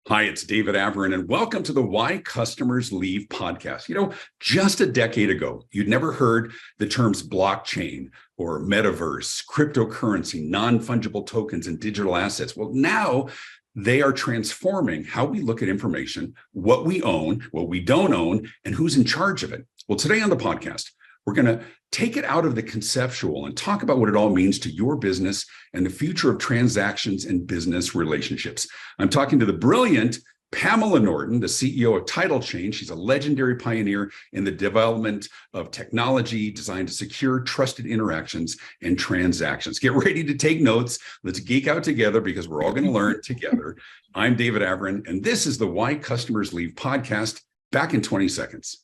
Hi, it's David Avrin, and welcome to the Why Customers Leave podcast. Just a decade ago, you'd never heard the terms blockchain or metaverse, cryptocurrency, non-fungible tokens, and digital assets. Well, now they are transforming how we look at information, what we own, what we don't own, and who's in charge of it. Well, today on the podcast, we're going to take it out of the conceptual and talk about what it all means to your business and the future of transactions and business relationships. I'm talking to the brilliant Pamela Norton, the CEO of Title Chain. She's a legendary pioneer in the development of technology designed to secure trusted interactions and transactions. Get ready to take notes. Let's geek out together because we're all going to learn together. I'm David Avrin, and this is the Why Customers Leave podcast. Back in 20 seconds.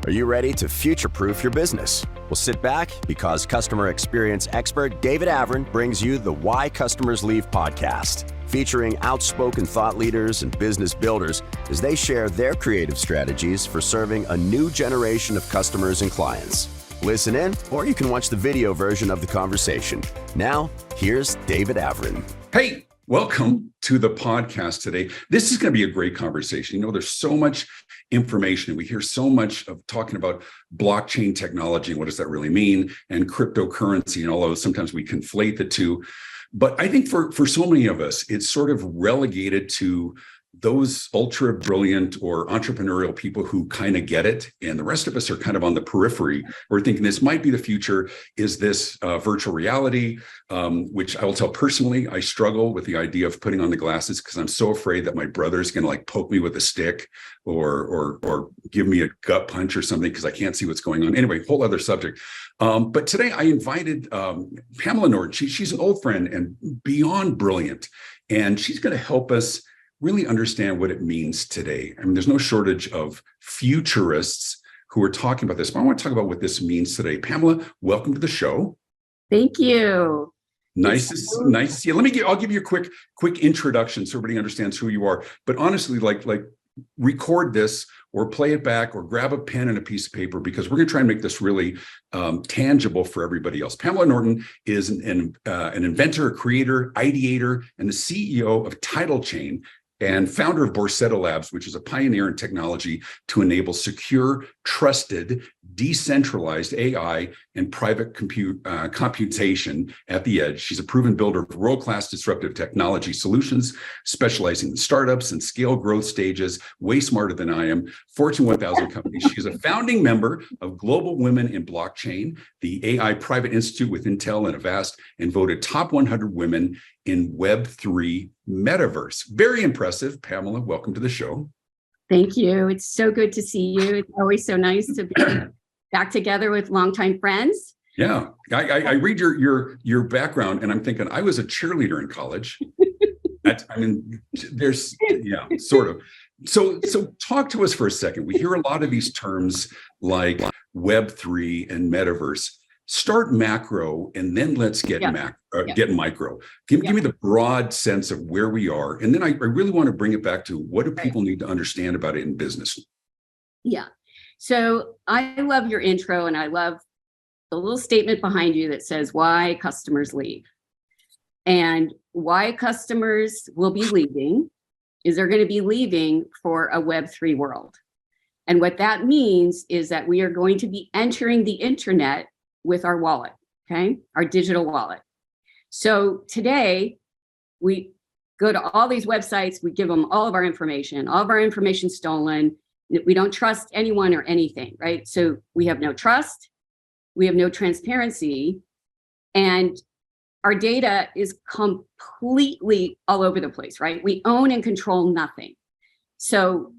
Are you ready to future-proof your business? Well, sit back because customer experience expert David Avrin brings you the Why Customers Leave podcast, featuring outspoken thought leaders and business builders as they share their creative strategies for serving a new generation of customers and clients. Listen in, or you can watch the video version of the conversation. Now, here's David Avrin. Hey, welcome to the podcast today. This is going to be a great conversation. There's so much information. We hear so much of talking about blockchain technology and what does that really mean, and cryptocurrency, and although sometimes we conflate the two. But I think for so many of us, it's sort of relegated to those ultra brilliant or entrepreneurial people who kind of get it. And the rest of us are kind of on the periphery. We're thinking this might be the future. Is this virtual reality? Which I will tell personally, I struggle with the idea of putting on the glasses because I'm so afraid that my brother's going to poke me with a stick or give me a gut punch or something because I can't see what's going on. Anyway, whole other subject. But today I invited Pamela Norton. She's an old friend and beyond brilliant. And she's going to help us really understand what it means today. I mean, there's no shortage of futurists who are talking about this, but I want to talk about what this means today. Pamela, welcome to the show. Thank you. Nice to see you. I'll give you a quick introduction so everybody understands who you are. But honestly, like record this or play it back or grab a pen and a piece of paper because we're going to try and make this really tangible for everybody else. Pamela Norton is an inventor, a creator, ideator, and the CEO of Title Chain, and founder of Borsetto Labs, which is a pioneer in technology to enable secure, trusted, decentralized AI and private computation at the edge. She's a proven builder of world-class disruptive technology solutions, specializing in startups and scale growth stages, way smarter than I am, Fortune 1000 companies. She's a founding member of Global Women in Blockchain, the AI Private Institute with Intel and Avast, and voted top 100 women in Web3 metaverse. Very impressive. Pamela, welcome to the show. Thank you. It's so good to see you. It's always so nice to be back together with longtime friends. Yeah, I read your background and I'm thinking I was a cheerleader in college. Sort of. So talk to us for a second. We hear a lot of these terms like Web3 and metaverse. Start macro and then let's get get micro. Give me the broad sense of where we are. And then I really want to bring it back to what do people need to understand about it in business? Yeah. So I love your intro and I love the little statement behind you that says why customers leave. And why customers will be leaving is they're going to be leaving for a Web3 world. And what that means is that we are going to be entering the internet with our wallet, okay? Our digital wallet. So today we go to all these websites, we give them all of our information stolen. We don't trust anyone or anything, right? So we have no trust, we have no transparency, and our data is completely all over the place, right? We own and control nothing. So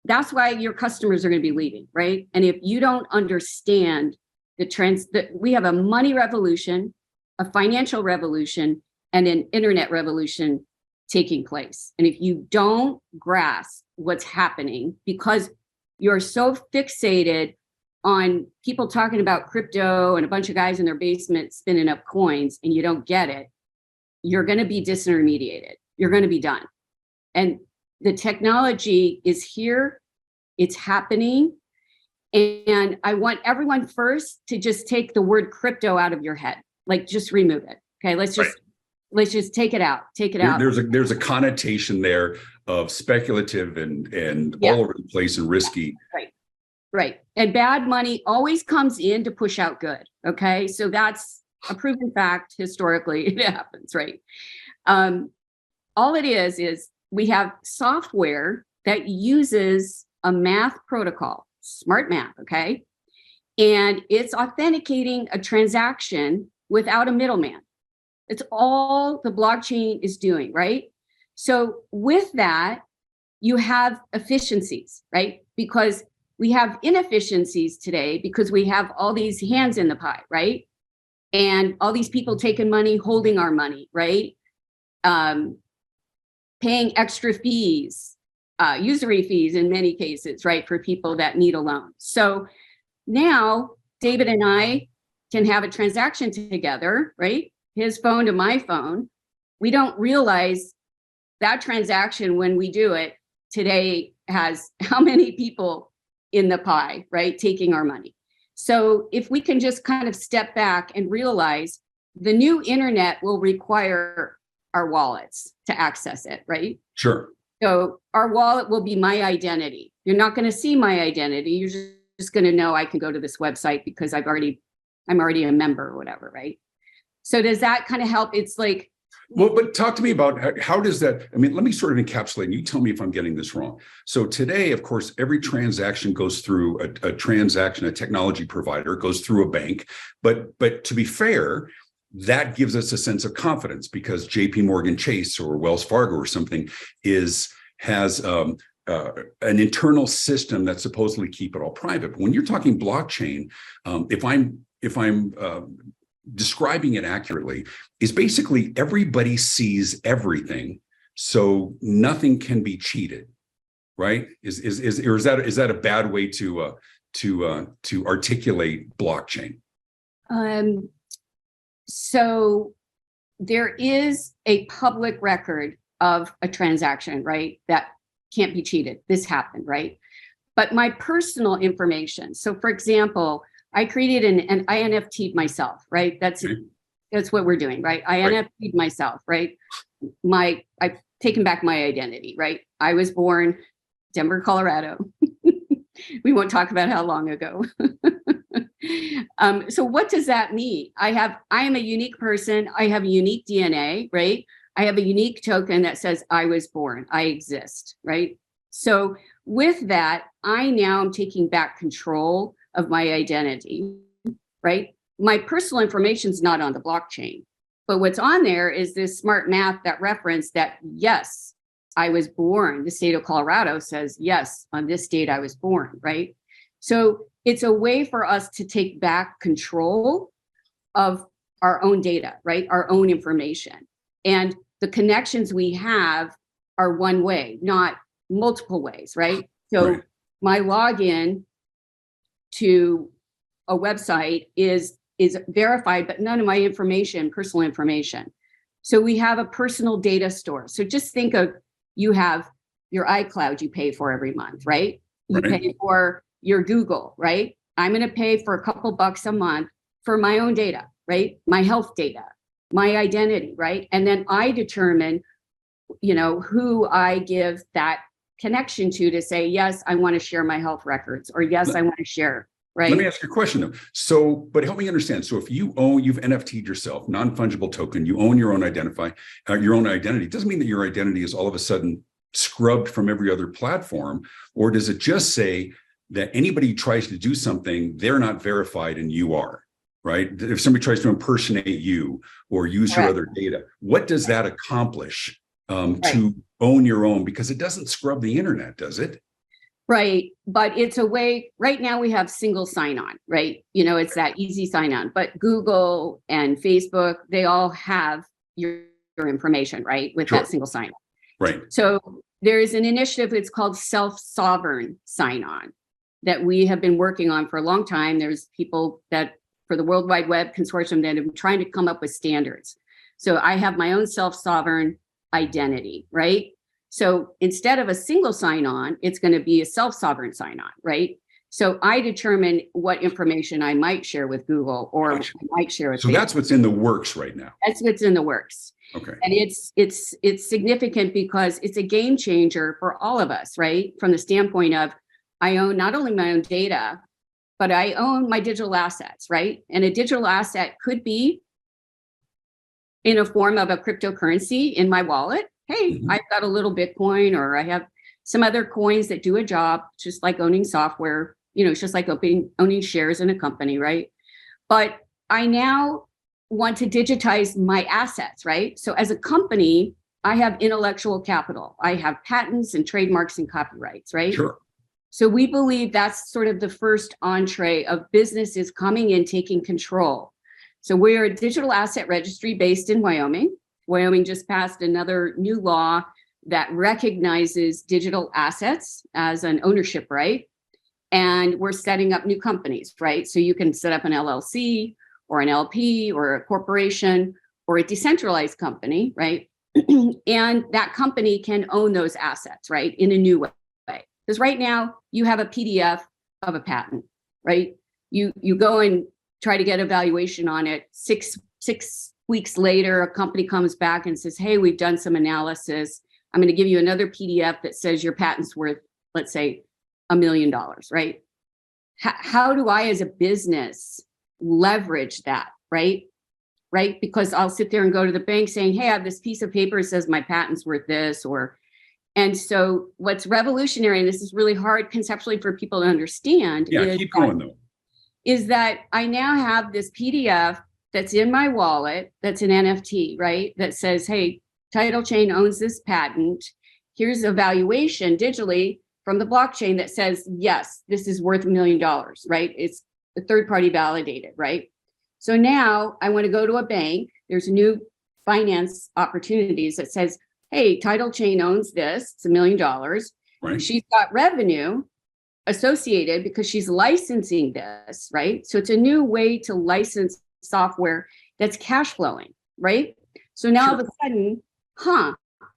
that's why your customers are going to be leaving, right? And if you don't understand that we have a money revolution, a financial revolution, and an internet revolution taking place. And if you don't grasp what's happening because you're so fixated on people talking about crypto and a bunch of guys in their basement spinning up coins and you don't get it, you're going to be disintermediated. You're going to be done. And the technology is here. It's happening. And I want everyone first to just take the word crypto out of your head. Like, just remove it. Okay, let's just let's just take it out. Take it out. There's a connotation there of speculative and all over the place and risky. Right. And bad money always comes in to push out good. Okay. So that's a proven fact. Historically, it happens, right? All it is we have software that uses a math protocol, smart math, okay? And it's authenticating a transaction without a middleman. It's all the blockchain is doing, right? So with that, you have efficiencies, right? Because we have inefficiencies today because we have all these hands in the pie, right? And all these people taking money, holding our money, right? Paying extra fees, usury fees in many cases, right? For people that need a loan. So now David and I can have a transaction together, right? His phone to my phone. We don't realize that transaction when we do it today has how many people in the pie, right? Taking our money. So if we can just kind of step back and realize the new internet will require our wallets to access it, right? Sure. So our wallet will be my identity. You're not going to see my identity. You're just going to know I can go to this website because I'm already a member or whatever, right? So does that kind of help? It's like, well, but talk to me about how does that, I mean, let me sort of encapsulate and you tell me if I'm getting this wrong. So today, of course, every transaction goes through a technology provider, goes through a bank. But to be fair, that gives us a sense of confidence because JP Morgan Chase or Wells Fargo or something has an internal system that supposedly keep it all private. But when you're talking blockchain, if I'm describing it accurately, is basically everybody sees everything, so nothing can be cheated, right? Is that a bad way to articulate blockchain? So there is a public record of a transaction, right? That can't be cheated. This happened, right? But my personal information. So for example, I created an I NFT'd myself, right? That's what we're doing, right? I NFT'd myself, right? I've taken back my identity, right? I was born Denver, Colorado. We won't talk about how long ago. So what does that mean? I am a unique person. I have a unique DNA, right? I have a unique token that says I was born, I exist, right? So with that, I now am taking back control of my identity, right? My personal information is not on the blockchain, but what's on there is this smart math that referenced that, yes, I was born. The state of Colorado says, yes, on this date I was born, right? So it's a way for us to take back control of our own data, right? Our own information. And the connections we have are one way, not multiple ways, right? So my login to a website is verified, but none of my information, personal information. So we have a personal data store. So just think of, you have your iCloud you pay for every month, right? You pay for your Google, right? I'm going to pay for a couple bucks a month for my own data, right? My health data, my identity, right? And then I determine, who I give that connection to say, yes, I want to share my health records, or yes, I want to share, right? Let me ask you a question though. So, but help me understand. So if you've NFT'd yourself, non-fungible token, you own your own your own identity. It doesn't mean that your identity is all of a sudden scrubbed from every other platform, or does it just say that anybody who tries to do something, they're not verified and you are, right? If somebody tries to impersonate you or use your other data, what does that accomplish to own your own? Because it doesn't scrub the internet, does it? Right. But it's a way, right now we have single sign-on, right? It's that easy sign-on, but Google and Facebook, they all have your information, right? With that single sign-on. Right. So there is an initiative, it's called self-sovereign sign-on that we have been working on for a long time. There's people that for the World Wide Web Consortium that have been trying to come up with standards. So I have my own self-sovereign identity, right? So instead of a single sign-on, it's going to be a self-sovereign sign-on, right? So I determine what information I might share with Google or I might share with Facebook. That's what's in the works right now. That's what's in the works. Okay. And it's significant because it's a game changer for all of us, right? From the standpoint of, I own not only my own data, but I own my digital assets, right? And a digital asset could be in a form of a cryptocurrency in my wallet. Hey, Mhm. I've got a little Bitcoin, or I have some other coins that do a job, just like owning software, it's just like owning shares in a company, right? But I now want to digitize my assets, right? So as a company, I have intellectual capital. I have patents and trademarks and copyrights, right? Sure. So we believe that's sort of the first entree of businesses coming in, taking control. So we're a digital asset registry based in Wyoming. Wyoming just passed another new law that recognizes digital assets as an ownership right. And we're setting up new companies, right? So you can set up an LLC or an LP or a corporation or a decentralized company, right? And that company can own those assets, right? In a new way. Because right now you have a PDF of a patent, right? You go and try to get a valuation on it. Six weeks later, a company comes back and says, hey, we've done some analysis. I'm going to give you another PDF that says your patent's worth, let's say, $1 million, right? How do I, as a business, leverage that, right? Right? Because I'll sit there and go to the bank saying, hey, I have this piece of paper that says my patent's worth this, and so what's revolutionary, and this is really hard conceptually for people to understand, Keep going though. Is that I now have this PDF that's in my wallet, that's an NFT, right? That says, hey, Title Chain owns this patent. Here's a valuation digitally from the blockchain that says, yes, this is worth $1 million, right? It's a third party validated, right? So now I want to go to a bank. There's a new finance opportunities that says, hey, Title Chain owns this. It's $1 million. Right. She's got revenue associated because she's licensing this, right? So it's a new way to license software that's cash flowing, right? So now all of a sudden,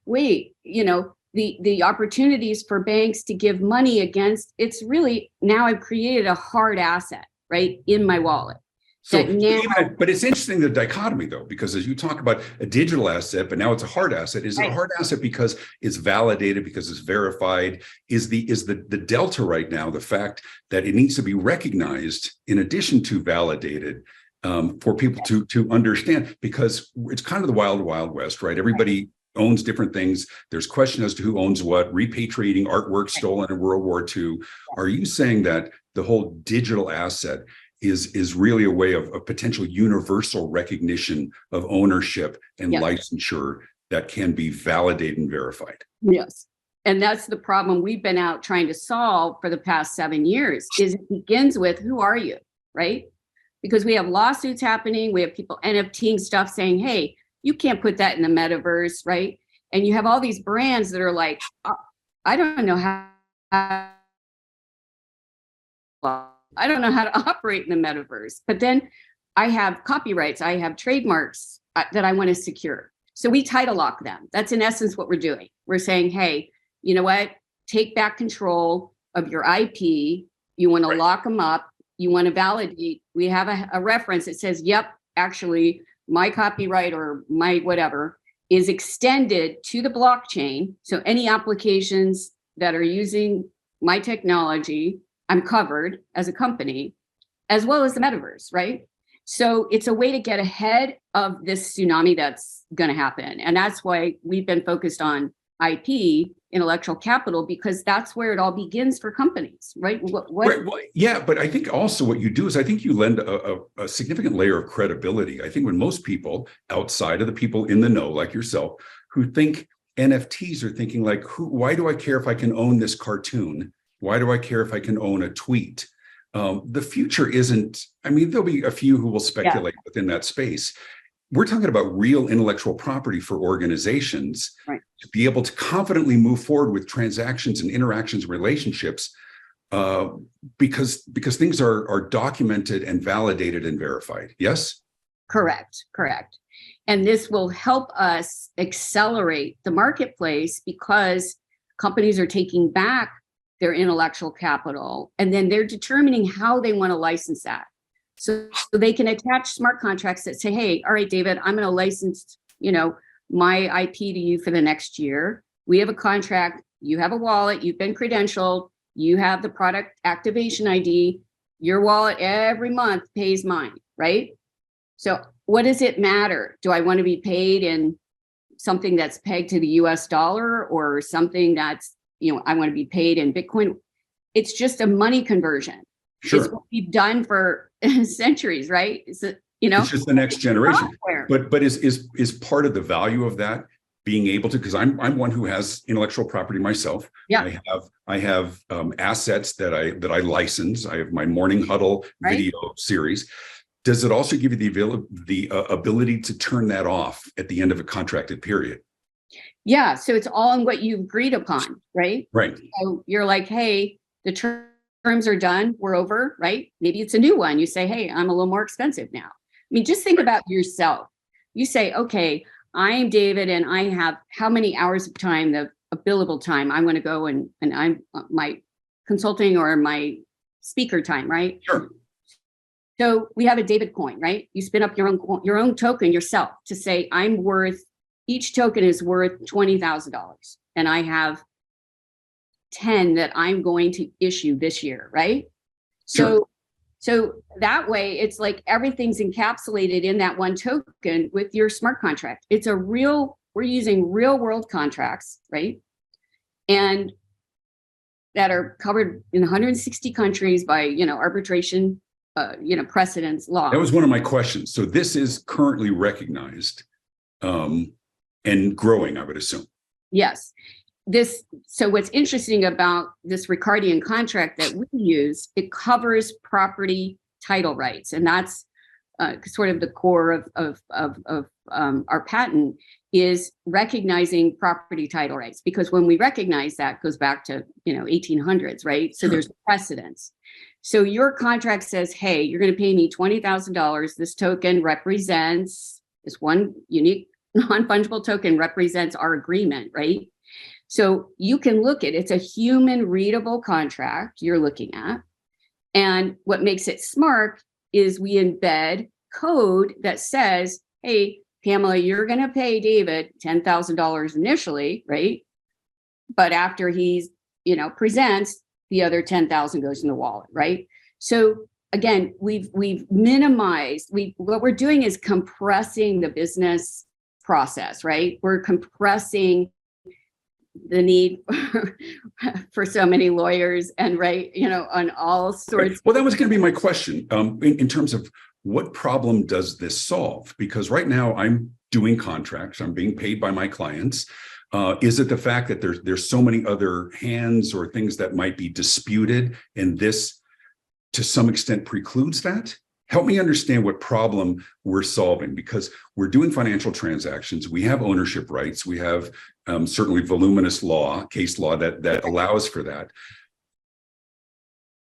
wait, the opportunities for banks to give money against, it's really, now I've created a hard asset, right, in my wallet. But it's interesting, the dichotomy though, because as you talk about a digital asset, but now it's a hard asset. Is it a hard asset because it's validated, because it's verified? Is the delta right now the fact that it needs to be recognized in addition to validated for people to understand? Because it's kind of the wild west, right? Everybody owns different things. There's question as to who owns what, repatriating artwork stolen in World War II. Are you saying that the whole digital asset is really a way of potential universal recognition of ownership and licensure that can be validated and verified? Yes. And that's the problem we've been out trying to solve for the past 7 years, is it begins with, who are you, right? Because we have lawsuits happening. We have people NFTing stuff saying, hey, you can't put that in the metaverse, right? And you have all these brands that are like, I don't know how to operate in the metaverse. But then I have copyrights, I have trademarks that I want to secure. So we title lock them. That's in essence what we're doing. We're saying, hey, you know what? Take back control of your IP. You want to lock them up. You want to validate. We have a reference that says, yep, actually, my copyright or my whatever is extended to the blockchain. So any applications that are using my technology, I'm covered as a company, as well as the metaverse, right? So it's a way to get ahead of this tsunami that's going to happen. And that's why we've been focused on IP, intellectual capital, because that's where it all begins for companies, right? Right. Well, yeah, but I think also what you do is I think you lend a significant layer of credibility. I think when most people outside of the people in the know, like yourself, who think NFTs are thinking like, why do I care if I can own this cartoon? Why do I care if I can own a tweet? The future isn't, I mean, there'll be a few who will speculate within that space. We're talking about real intellectual property for organizations to be able to confidently move forward with transactions and interactions, relationships, because things are documented and validated and verified. Yes? Correct. And this will help us accelerate the marketplace because companies are taking back their intellectual capital, and then they're determining how they want to license that. So they can attach smart contracts that say, hey, all right, David, I'm going to license, my IP to you for the next year. We have a contract. You have a wallet. You've been credentialed. You have the product activation ID. Your wallet every month pays mine, right? So what does it matter? Do I want to be paid in something that's pegged to the US dollar or something that's, I want to be paid in Bitcoin? It's just a money conversion. Sure. It's what we've done for centuries, right? It's just the next generation. software. But is part of the value of that being able to, because I'm one who has intellectual property myself. Yeah. I have assets that I license. I have my Morning Huddle video series. Does it also give you the ability to turn that off at the end of a contracted period? Yeah. So it's all in what you've agreed upon, right? Right. So you're like, hey, the terms are done. We're over, right? Maybe it's a new one. You say, hey, I'm a little more expensive now. I mean, just think about yourself. You say, okay, I'm David and I have how many hours of time, the billable time I want to go and I'm my consulting or my speaker time, right? Sure. So we have a David coin, right? You spin up your own token yourself to say, each token is worth $20,000 and I have 10 that I'm going to issue this year, right? Sure. So that way it's like everything's encapsulated in that one token with your smart contract. We're using real world contracts, right? And that are covered in 160 countries by, arbitration, precedents, law. That was one of my questions. So this is currently recognized and growing, I would assume. Yes. So what's interesting about this Ricardian contract that we use, it covers property title rights. And that's sort of the core of our patent is recognizing property title rights. Because when we recognize that, goes back to, 1800s, right? So there's precedence. So your contract says, hey, you're going to pay me $20,000. This token represents, this one unique non-fungible token represents our agreement, right? So you can look at it's a human readable contract you're looking at. And what makes it smart is we embed code that says, hey, Pamela, you're going to pay David $10,000 initially, right? But after he's, presents, the other 10,000 goes in the wallet, right? So again, we've minimized, what we're doing is compressing the business process, right? We're compressing the need for so many lawyers and on all sorts. Well, that was going to be my question in terms of what problem does this solve? Because right now I'm doing contracts, I'm being paid by my clients. Is it the fact that there's so many other hands or things that might be disputed and this to some extent precludes that? Help me understand what problem we're solving, because we're doing financial transactions. We have ownership rights. We have certainly voluminous case law that allows for that.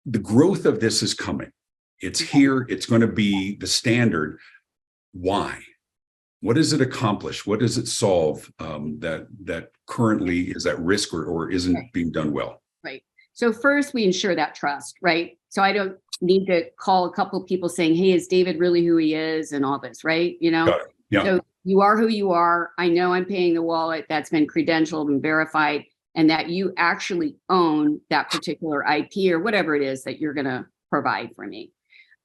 The growth of this is coming. It's here. It's going to be the standard. Why? What does it accomplish? What does it solve that currently is at risk or isn't being done well? Right. So first, we ensure that trust, right? So I don't need to call a couple of people saying, hey, is David really who he is and all this, right? Got it. Yeah. So you are who you are. I know I'm paying the wallet that's been credentialed and verified, and that you actually own that particular IP or whatever it is that you're going to provide for me.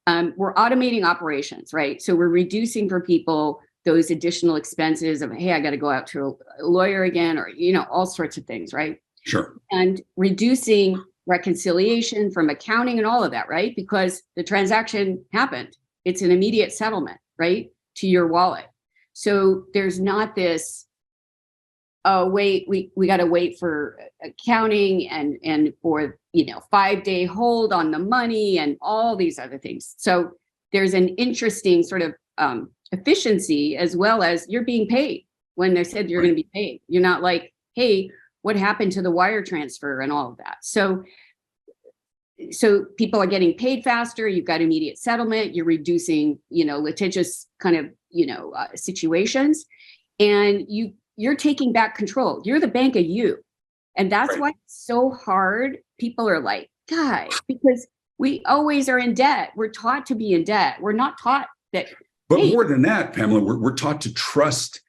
We're automating operations, right? So we're reducing for people those additional expenses of, hey, I got to go out to a lawyer again, or, all sorts of things, right? Sure. And reducing reconciliation from accounting and all of that, right? Because the transaction happened. It's an immediate settlement, right? To your wallet. So there's not this, oh, wait, we got to wait for accounting and for, 5-day hold on the money and all these other things. So there's an interesting sort of efficiency, as well as you're being paid when they said you're going to be paid. You're not like, hey, what happened to the wire transfer and all of that. So people are getting paid faster. You've got immediate settlement. You're reducing, litigious kind of, situations, and you're taking back control. You're the bank of you. And that's why it's so hard. People are like, guys, because we always are in debt. We're taught to be in debt. We're not taught that. But more than that, Pamela, we're taught to trust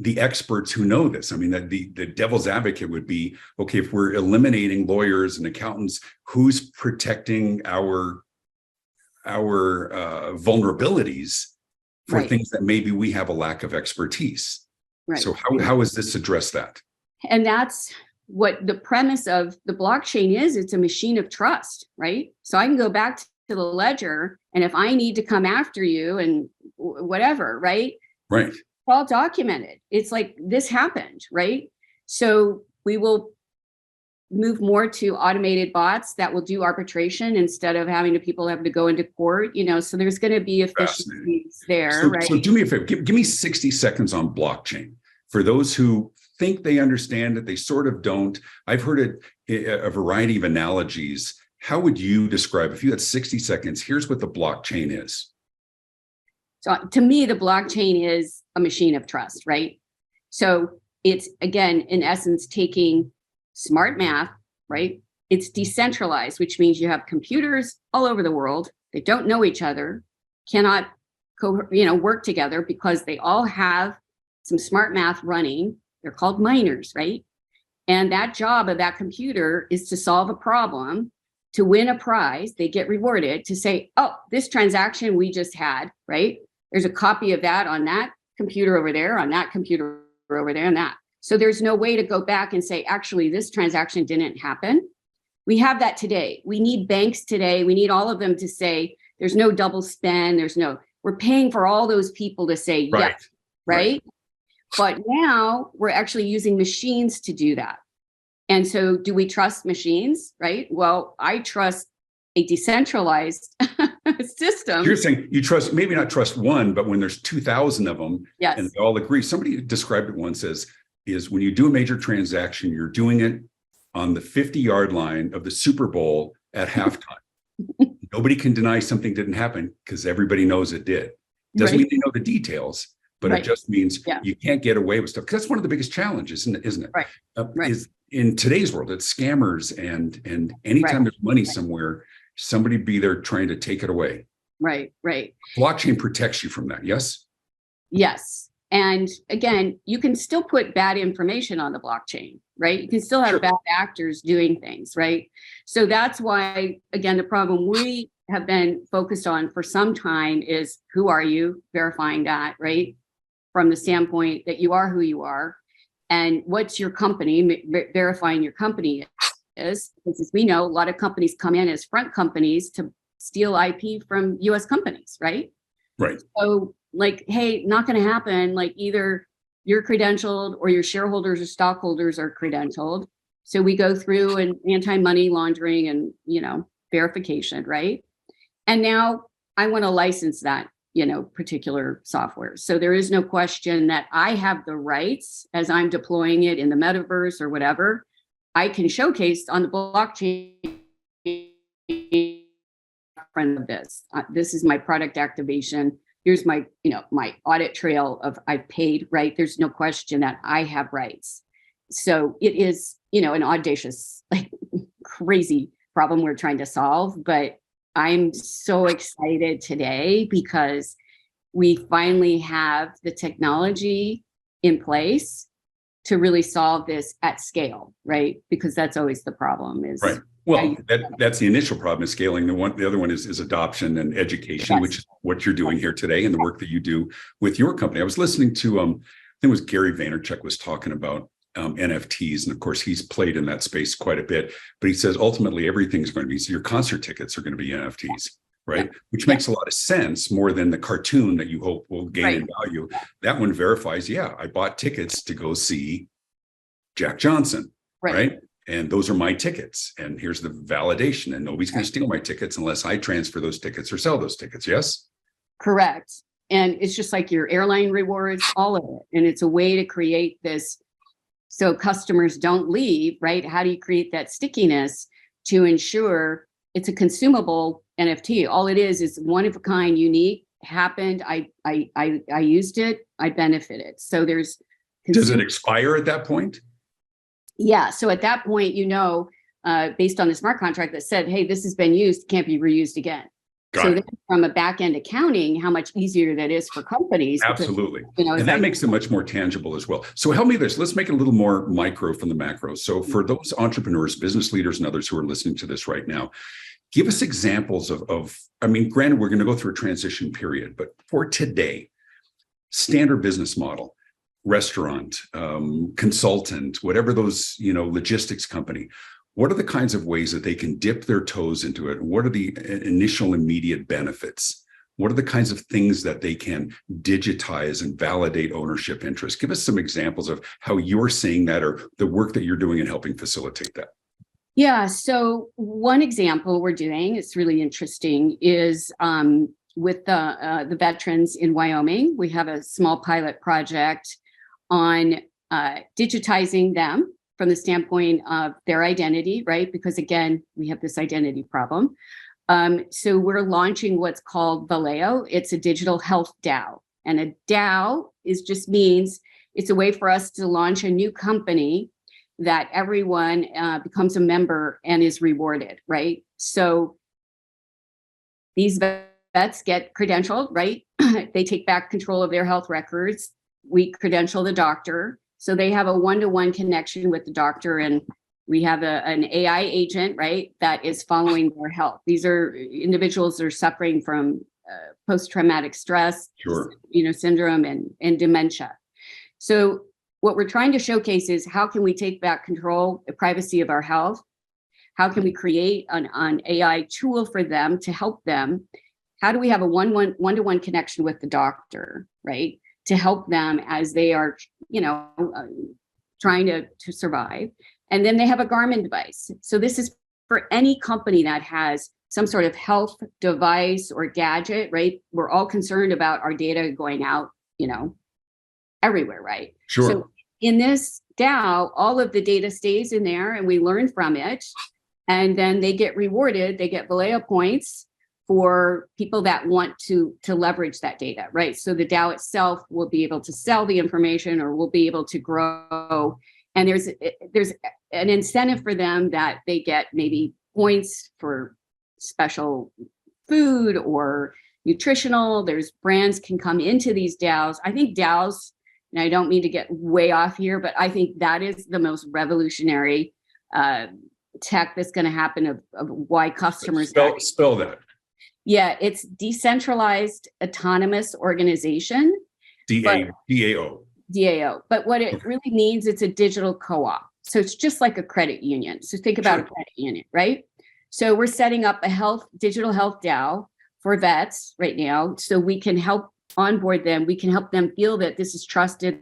the experts who know this. I mean, that the devil's advocate would be, okay, if we're eliminating lawyers and accountants, who's protecting our vulnerabilities for things that maybe we have a lack of expertise? Right. So how is this address that? And that's what the premise of the blockchain is. It's a machine of trust, right? So I can go back to the ledger, and if I need to come after you and whatever, right? Right. It's all documented. It's like, this happened, right? So we will move more to automated bots that will do arbitration instead of people having to go into court, so there's going to be efficiencies there, right? So do me a favor, give me 60 seconds on blockchain. For those who think they understand it, they sort of don't. I've heard a variety of analogies. How would you describe, if you had 60 seconds, here's what the blockchain is? So to me, the blockchain is a machine of trust, right? So it's, again, in essence, taking smart math, right? It's decentralized, which means you have computers all over the world. They don't know each other, cannot work together because they all have some smart math running. They're called miners, right? And that job of that computer is to solve a problem, to win a prize. They get rewarded to say, oh, this transaction we just had, right? There's a copy of that on that computer over there, on that computer over there, and that. So there's no way to go back and say, actually, this transaction didn't happen. We have that today. We need banks today. We need all of them to say, there's no double spend. We're paying for all those people to say, yes, right? But now we're actually using machines to do that. And so do we trust machines, right? Well, I trust a decentralized system. You're saying you trust, maybe not trust one, but when there's 2,000 of them, and they all agree. Somebody described it once as, is when you do a major transaction, you're doing it on the 50-yard line of the Super Bowl at halftime. Nobody can deny something didn't happen because everybody knows it did. Doesn't mean they know the details, but it just means you can't get away with stuff. Because that's one of the biggest challenges, isn't it? Is in today's world, it's scammers, and anytime there's money somewhere, somebody be there trying to take it away. Right. Blockchain protects you from that, yes? Yes. And again, you can still put bad information on the blockchain, right? You can still have bad actors doing things, right? So that's why, again, the problem we have been focused on for some time is, who are you? Verifying that, right? From the standpoint that you are who you are. And what's your company? Verifying your company is, because as we know, a lot of companies come in as front companies to steal IP from US companies, right? Right. So like, hey, not going to happen. Like, either you're credentialed or your shareholders or stockholders are credentialed. So we go through an anti-money laundering and, verification, right? And now I want to license that, particular software. So there is no question that I have the rights, as I'm deploying it in the metaverse or whatever, I can showcase on the blockchain of this. This is my product activation. Here's my, my audit trail of I've paid, right? There's no question that I have rights. So it is, an audacious, crazy problem we're trying to solve. But I'm so excited today because we finally have the technology in place to really solve this at scale, right? Because that's always the problem is. Right. Well, that's the initial problem, is scaling. The other one is adoption and education, which is what you're doing here today and the work that you do with your company. I was listening to, I think it was Gary Vaynerchuk was talking about NFTs. And of course, he's played in that space quite a bit. But he says, ultimately, everything's going to be, so your concert tickets are going to be NFTs, right? Which makes a lot of sense, more than the cartoon that you hope will gain in value. That one verifies, I bought tickets to go see Jack Johnson, right? And those are my tickets. And here's the validation. And nobody's going to steal my tickets unless I transfer those tickets or sell those tickets. Yes? Correct. And it's just like your airline rewards, all of it. And it's a way to create this so customers don't leave, right? How do you create that stickiness to ensure it's a consumable NFT? All it is one of a kind, unique, happened. I used it. I benefited. So there's. Does it expire at that point? Yeah. So at that point, based on the smart contract that said, hey, this has been used, can't be reused again. Got it. Then from a back end accounting, how much easier that is for companies. Absolutely. Because, and that makes it much more tangible as well. So help me with this. Let's make it a little more micro from the macro. So for those entrepreneurs, business leaders, and others who are listening to this right now, give us examples of I mean, granted, we're going to go through a transition period, but for today, standard business model, restaurant, consultant, whatever those, logistics company, what are the kinds of ways that they can dip their toes into it? What are the initial immediate benefits? What are the kinds of things that they can digitize and validate ownership interest? Give us some examples of how you're seeing that or the work that you're doing in helping facilitate that. Yeah. So one example we're doing, it's really interesting, is with the veterans in Wyoming. We have a small pilot project on digitizing them from the standpoint of their identity, right? Because again, we have this identity problem. So we're launching what's called Valeo. It's a digital health DAO. And a DAO just means it's a way for us to launch a new company that everyone becomes a member and is rewarded, right? So these vets get credentialed, right? They take back control of their health records. We credential the doctor. So they have a one-to-one connection with the doctor, and we have an AI agent, right, that is following their health. These are individuals that are suffering from post-traumatic stress, Sure. Syndrome and dementia. So what we're trying to showcase is how can we take back control, the privacy of our health? How can we create an AI tool for them to help them? How do we have a one-to-one connection with the doctor, right, to help them as they are, trying to survive? And then they have a Garmin device. So this is for any company that has some sort of health device or gadget, right? We're all concerned about our data going out, everywhere, right? Sure. So in this DAO, all of the data stays in there and we learn from it. And then they get rewarded. They get Valeo points for people that want to leverage that data, right? So the DAO itself will be able to sell the information or will be able to grow. And there's an incentive for them that they get maybe points for special food or nutritional. There's brands can come into these DAOs. I think DAOs, and I don't mean to get way off here, but I think that is the most revolutionary tech that's going to happen of why customers spell that. Yeah, it's decentralized autonomous organization. DAO. DAO. But what it really means, it's a digital co-op. So it's just like a credit union. So think about a credit union, right? So we're setting up a digital health DAO for vets right now. So we can help onboard them. We can help them feel that this is trusted.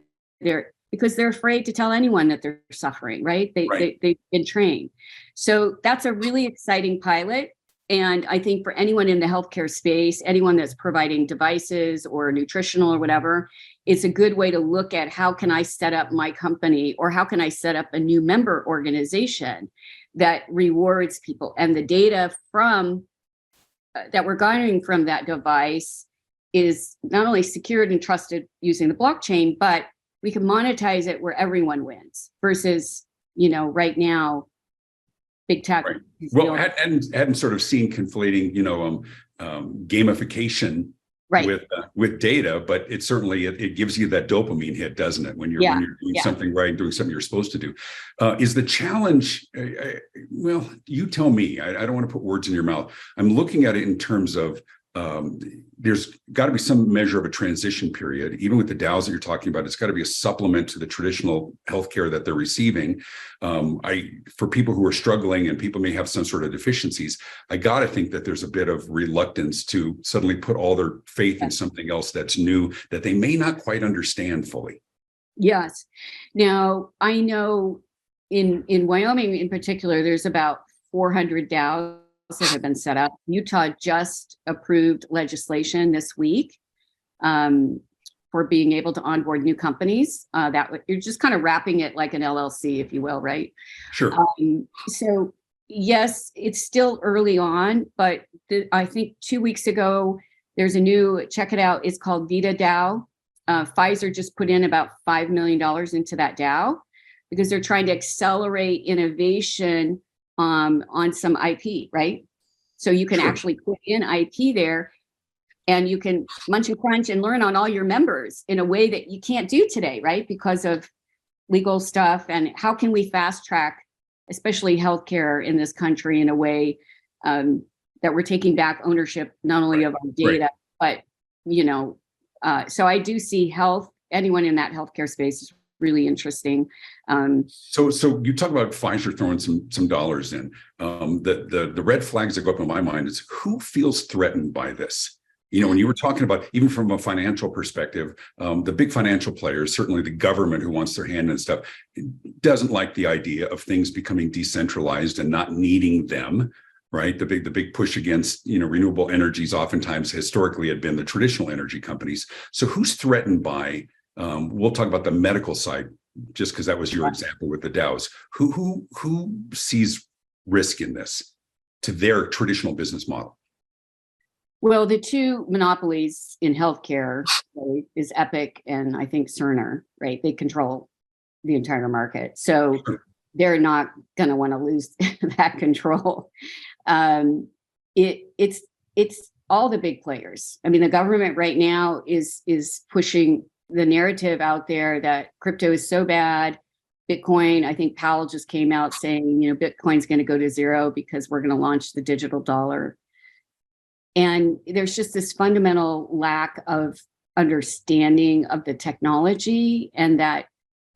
Because they're afraid to tell anyone that they're suffering, right? They've been trained. So that's a really exciting pilot. And I think for anyone in the healthcare space, anyone that's providing devices or nutritional or whatever, it's a good way to look at how can I set up my company or how can I set up a new member organization that rewards people. And the data from that we're garnering from that device is not only secured and trusted using the blockchain, but we can monetize it where everyone wins versus, right now, big tech. Right. Well, I hadn't sort of seen conflating, gamification with data, but it certainly it gives you that dopamine hit, doesn't it? When you're doing something right, doing something you're supposed to do. Is the challenge? Well, you tell me. I don't want to put words in your mouth. I'm looking at it in terms of there's got to be some measure of a transition period. Even with the DAOs that you're talking about, it's got to be a supplement to the traditional healthcare that they're receiving. For people who are struggling and people may have some sort of deficiencies, I got to think that there's a bit of reluctance to suddenly put all their faith in something else that's new that they may not quite understand fully. Yes. Now, I know in Wyoming in particular, there's about 400 DAOs that have been set up. Utah just approved legislation this week for being able to onboard new companies. You're just kind of wrapping it like an LLC, if you will, right? Sure. So yes, it's still early on, but I think 2 weeks ago, there's a new, check it out, it's called Vita DAO. Pfizer just put in about $5 million into that DAO because they're trying to accelerate innovation on some IP, right? So you can actually put in IP there, and you can munch and crunch and learn on all your members in a way that you can't do today, right? Because of legal stuff. And how can we fast track, especially healthcare in this country, in a way that we're taking back ownership, not only of our data, but, so I do see anyone in that healthcare space is really interesting. So you talk about Pfizer throwing some dollars in. The red flags that go up in my mind is, who feels threatened by this? When you were talking about, even from a financial perspective, the big financial players, certainly the government who wants their hand and stuff, doesn't like the idea of things becoming decentralized and not needing them, right? The big push against, renewable energies oftentimes historically had been the traditional energy companies. So who's threatened by, we'll talk about the medical side, just because that was your example with the DAOs. Who sees risk in this to their traditional business model? Well, the two monopolies in healthcare, right, is Epic and I think Cerner, right? They control the entire market. So they're not going to want to lose that control. It's all the big players. I mean, the government right now is pushing the narrative out there that crypto is so bad. Bitcoin, I think Powell just came out saying, Bitcoin's going to go to zero because we're going to launch the digital dollar. And there's just this fundamental lack of understanding of the technology, and that,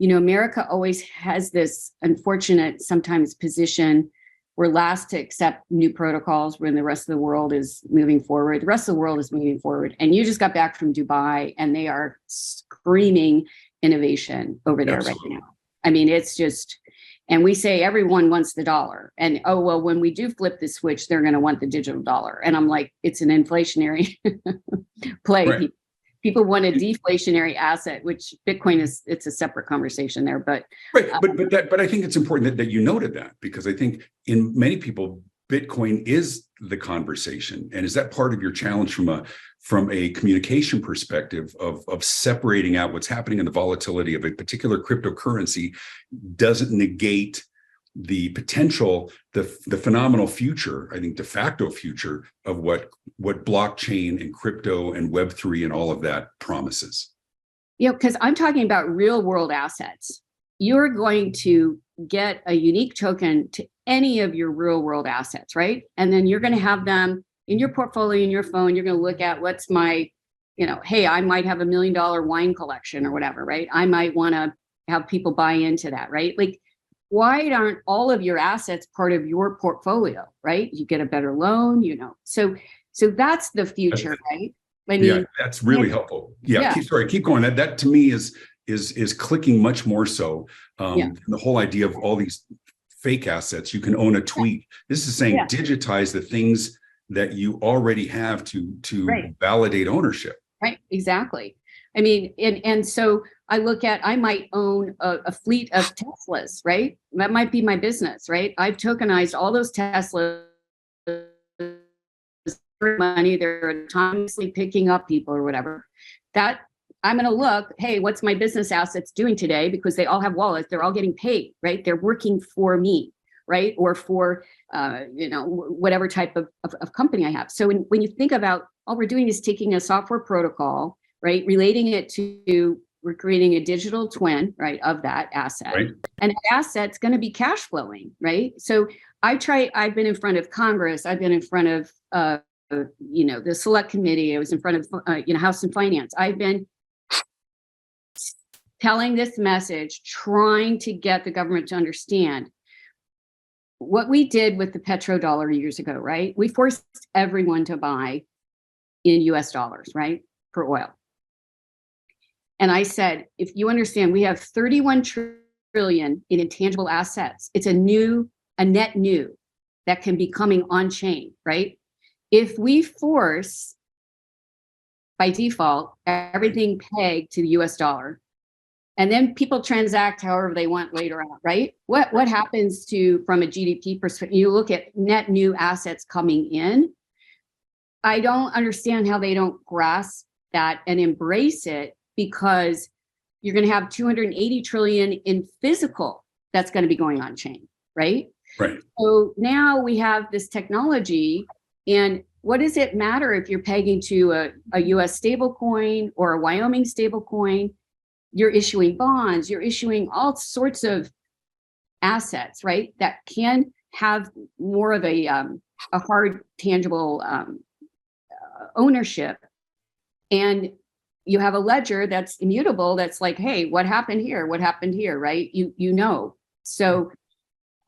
America always has this unfortunate sometimes position. We're last to accept new protocols when the rest of the world is moving forward. The rest of the world is moving forward. And you just got back from Dubai, and they are screaming innovation over there right now. I mean, it's just, and we say everyone wants the dollar. And, when we do flip the switch, they're going to want the digital dollar. And I'm like, it's an inflationary play. Right. People want a deflationary asset, which Bitcoin it's a separate conversation there. But but I think it's important that you noted that, because I think in many people, Bitcoin is the conversation. And is that part of your challenge from a communication perspective of separating out what's happening in the volatility of a particular cryptocurrency doesn't negate the potential, the phenomenal future, I think de facto future of what blockchain and crypto and Web3 and all of that promises? Because I'm talking about real world assets. You're going to get a unique token to any of your real world assets, right? And then you're going to have them in your portfolio, in your phone. You're going to look at what's my, hey, I might have $1 million wine collection or whatever, right? I might want to have people buy into that, right? Like, why aren't all of your assets part of your portfolio, right? You get a better loan, So that's the future, right? I mean, that's really helpful. Keep going. That to me is clicking much more so. The whole idea of all these fake assets. You can own a tweet. This is saying digitize the things that you already have to validate ownership. Right, exactly. I mean, and so I might own a fleet of Teslas, right? That might be my business, right? I've tokenized all those Teslas for money. They're autonomously picking up people or whatever. That I'm going to look, hey, what's my business assets doing today? Because they all have wallets. They're all getting paid, right? They're working for me, right? Or for, whatever type of company I have. So when you think about, all we're doing is taking a software protocol, right? Relating it to, we're creating a digital twin, right, of that asset. Right. And that asset's going to be cash flowing, right? So I've been in front of Congress. I've been in front of, the select committee. I was in front of, House and Finance. I've been telling this message, trying to get the government to understand what we did with the petrodollar years ago, right? We forced everyone to buy in US dollars, right, for oil. And I said, if you understand, we have 31 trillion in intangible assets. It's a net new that can be coming on chain, right? If we force, by default, everything pegged to the US dollar, and then people transact however they want later on, right? What happens from a GDP perspective? You look at net new assets coming in. I don't understand how they don't grasp that and embrace it, because you're going to have 280 trillion in physical that's going to be going on chain, right? Right. So now we have this technology And what does it matter if you're pegging to a US stable coin or a Wyoming stable coin? You're issuing bonds, you're issuing all sorts of assets, right? That can have more of a hard, tangible ownership. And you have a ledger that's immutable. That's like, hey, what happened here? What happened here? Right? You know. So,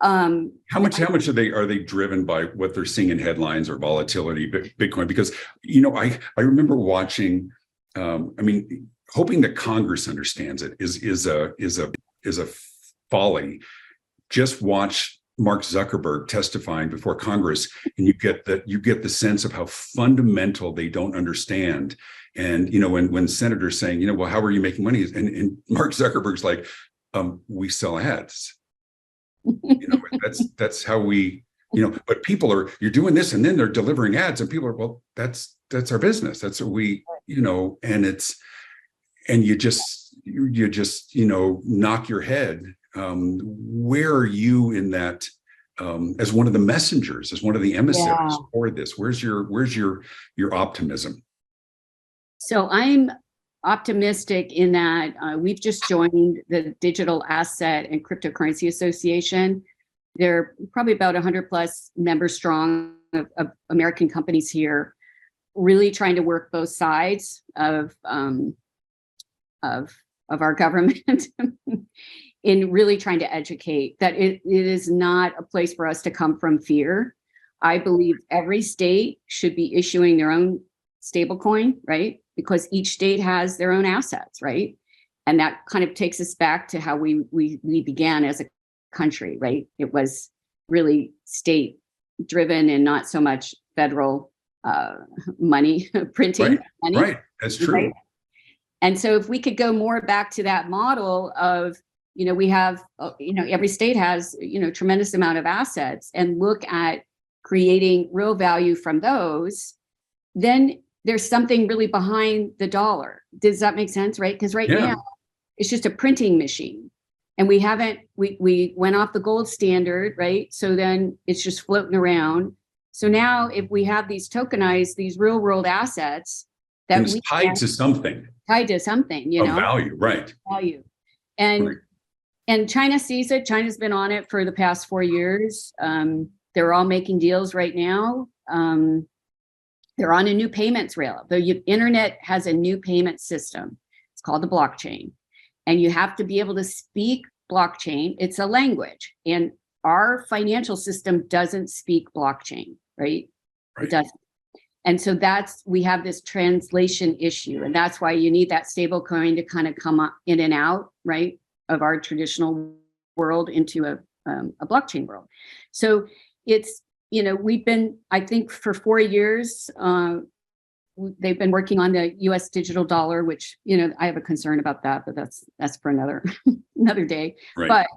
how much are they driven by what they're seeing in headlines or volatility, Bitcoin? Because I remember watching. Hoping that Congress understands it is a folly. Just watch Mark Zuckerberg testifying before Congress, and you get the sense of how fundamental they don't understand. And when senators saying, well, how are you making money? And Mark Zuckerberg's like, we sell ads. That's how we, but people are, you're doing this, and then they're delivering ads, and people are, well, that's our business. That's what we, and you just knock your head. Where are you in that, as one of the messengers, as one of the emissaries for this? Where's your optimism? So I'm optimistic in that we've just joined the Digital Asset and Cryptocurrency Association. There are probably about 100 plus members strong of American companies here, really trying to work both sides of our government in really trying to educate that it is not a place for us to come from fear. I believe every state should be issuing their own stablecoin, right? Because each state has their own assets, right? And that kind of takes us back to how we began as a country, right? It was really state driven and not so much federal money printing. Money, right, that's true. Right? And so if we could go more back to that model of, we have, every state has, tremendous amount of assets, and look at creating real value from those, then there's something really behind the dollar. Does that make sense? Right? Because now it's just a printing machine, and we went off the gold standard, right? So then it's just floating around. So now if we have these tokenized, these real world assets that and it's tied to something, of value, right? Value. And China sees it. China's been on it for the past 4 years. They're all making deals right now. They're on a new payments rail. The internet has a new payment system. It's called the blockchain. And you have to be able to speak blockchain. It's a language. And our financial system doesn't speak blockchain, right? It doesn't. And so we have this translation issue. And that's why you need that stable coin to kind of come up in and out, right, of our traditional world into a blockchain world. So it's, we've been, I think for 4 years, they've been working on the US digital dollar, which, I have a concern about that, but that's for another day. Right. But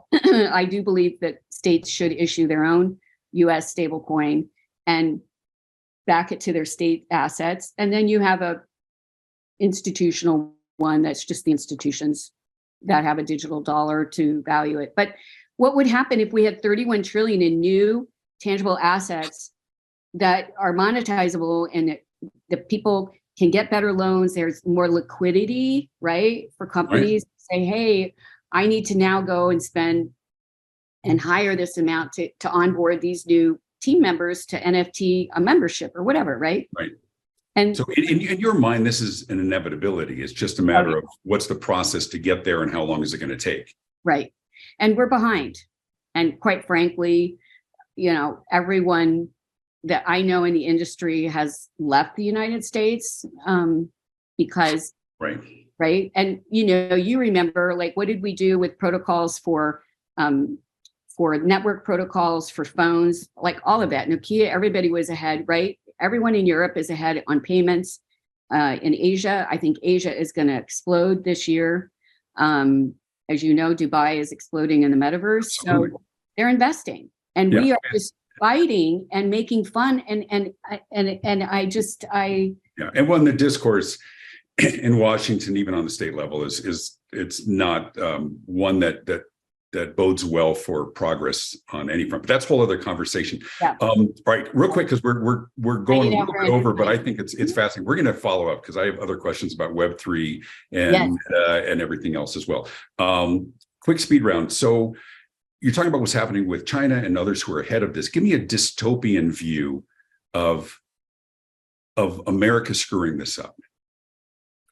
I do believe that states should issue their own US stable coin and back it to their state assets. And then you have a institutional one that's just the institutions that have a digital dollar to value it. But what would happen if we had 31 trillion in new tangible assets that are monetizable, and that people can get better loans? There's more liquidity, right? For companies to say, hey, I need to now go and spend and hire this amount to onboard these new team members to NFT a membership or whatever, right? Right. And so in your mind, this is an inevitability. It's just a matter of what's the process to get there and how long is it going to take? Right. And we're behind. And quite frankly, everyone that I know in the industry has left the United States because, right. And, you remember, like, what did we do with protocols for network protocols, for phones, like all of that? Nokia, everybody was ahead, right? Everyone in Europe is ahead on payments. In Asia, I think Asia is going to explode this year. As you know, Dubai is exploding in the metaverse. So they're investing, and we are just fighting and making fun. And when the discourse in Washington, even on the state level, is it's not one that that bodes well for progress on any front. But that's a whole other conversation. Yeah. All right, real quick, because we're going a little bit over, but I think it's fascinating. We're going to follow up because I have other questions about Web3 and and everything else as well. Quick speed round. So you're talking about what's happening with China and others who are ahead of this. Give me a dystopian view of America screwing this up.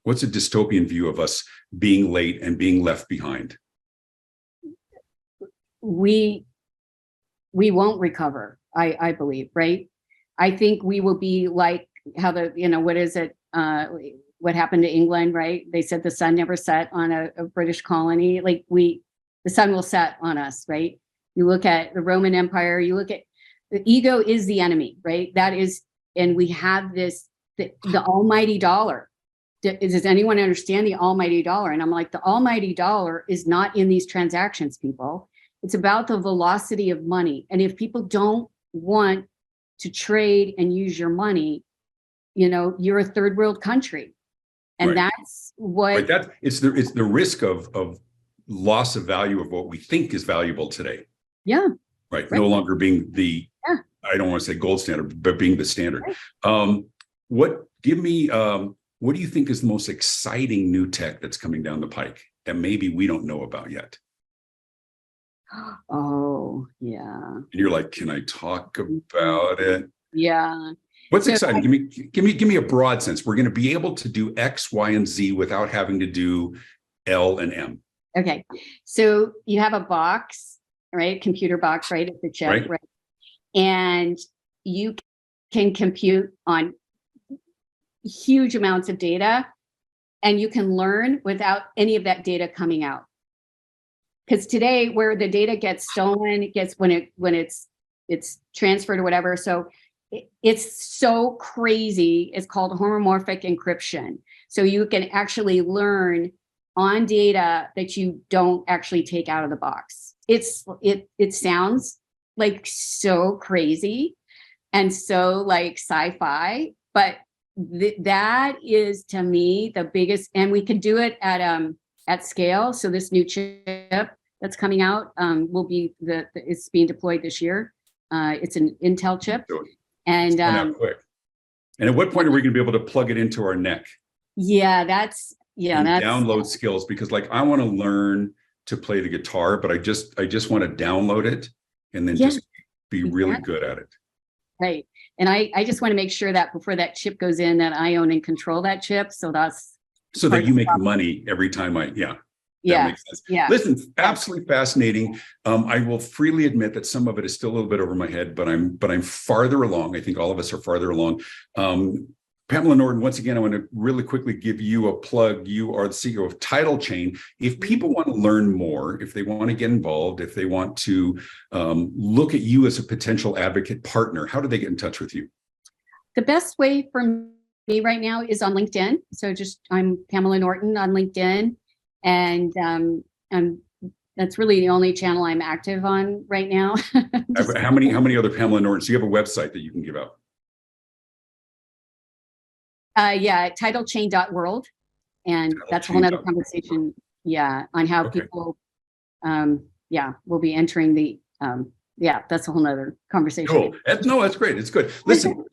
What's a dystopian view of us being late and being left behind? We won't recover, I believe, right? I think we will be like how what is it? What happened to England, right? They said the sun never set on a British colony. Like the sun will set on us, right? You look at the Roman Empire, you look at the ego is the enemy, right? That is, and we have this, the almighty dollar. Does anyone understand the almighty dollar? And I'm like, the almighty dollar is not in these transactions, people. It's about the velocity of money. And if people don't want to trade and use your money, you're a third world country. And that's what it's the risk of loss of value of what we think is valuable today. Yeah. Right. No longer being the I don't want to say gold standard, but being the standard. Right. What do you think is the most exciting new tech that's coming down the pike that maybe we don't know about yet? Oh, yeah. And you're like, can I talk about it? Yeah. What's exciting? Give me a broad sense. We're going to be able to do X, Y, and Z without having to do L and M. Okay. So you have a box, right? Computer box, right? It's a chip, right? And you can compute on huge amounts of data, and you can learn without any of that data coming out. Because today, where the data gets stolen, it gets when it's transferred or whatever. So it's so crazy. It's called homomorphic encryption. So you can actually learn on data that you don't actually take out of the box. It sounds like so crazy and so like sci-fi, but that is to me the biggest, and we can do it at scale. So this new chip that's coming out will be it's being deployed this year. It's an Intel chip, and quick. And at what point are we going to be able to plug it into our neck? That's download skills, because like I want to learn to play the guitar, but I just want to download it and then just be really good at it. Right. And I just want to make sure that before that chip goes in, that I own and control that chip. So that you make money every time that makes sense. Yeah. Listen, absolutely fascinating. I will freely admit that some of it is still a little bit over my head, but I'm farther along. I think all of us are farther along. Pamela Norton, once again, I want to really quickly give you a plug. You are the CEO of Title Chain. If people want to learn more, if they want to get involved, if they want to look at you as a potential advocate partner, how do they get in touch with you? The best way for me right now is on LinkedIn. So I'm Pamela Norton on LinkedIn. And that's really the only channel I'm active on right now. How many other Pamela Nortons? Do you have a website that you can give out? Titlechain.world. And that's a whole nother conversation. On how people, will be entering the, that's a whole nother conversation. Cool. That's great. It's good. Listen,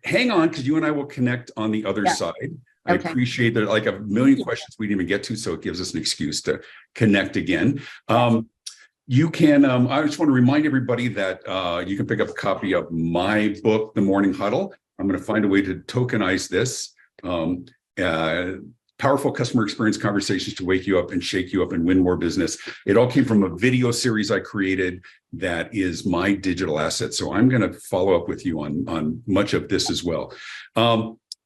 hang on, because you and I will connect on the other side. I appreciate that. Like a million questions we didn't even get to, so it gives us an excuse to connect again. You can, I just want to remind everybody that you can pick up a copy of my book, The Morning Huddle. I'm going to find a way to tokenize this. Powerful customer experience conversations to wake you up and shake you up and win more business. It all came from a video series I created that is my digital asset. So I'm going to follow up with you on much of this as well.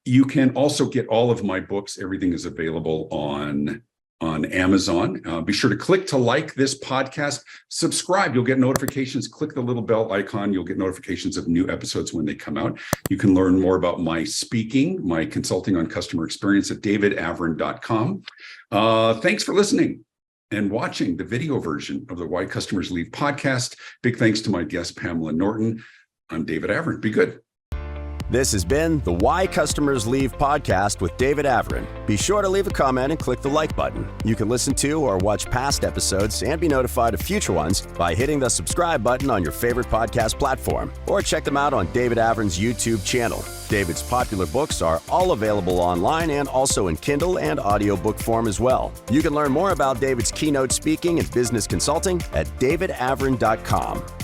You can also get all of my books. Everything is available on Amazon. Be sure to click to like this podcast, subscribe. You'll get notifications. Click the little bell icon. You'll get notifications of new episodes when they come out. You can learn more about my speaking, my consulting on customer experience at davidavrin.com. Thanks for listening and watching the video version of the Why Customers Leave podcast. Big thanks to my guest, Pamela Norton. I'm David Avrin. Be good. This has been the Why Customers Leave podcast with David Avrin. Be sure to leave a comment and click the like button. You can listen to or watch past episodes and be notified of future ones by hitting the subscribe button on your favorite podcast platform, or check them out on David Avrin's YouTube channel. David's popular books are all available online and also in Kindle and audiobook form as well. You can learn more about David's keynote speaking and business consulting at davidavrin.com.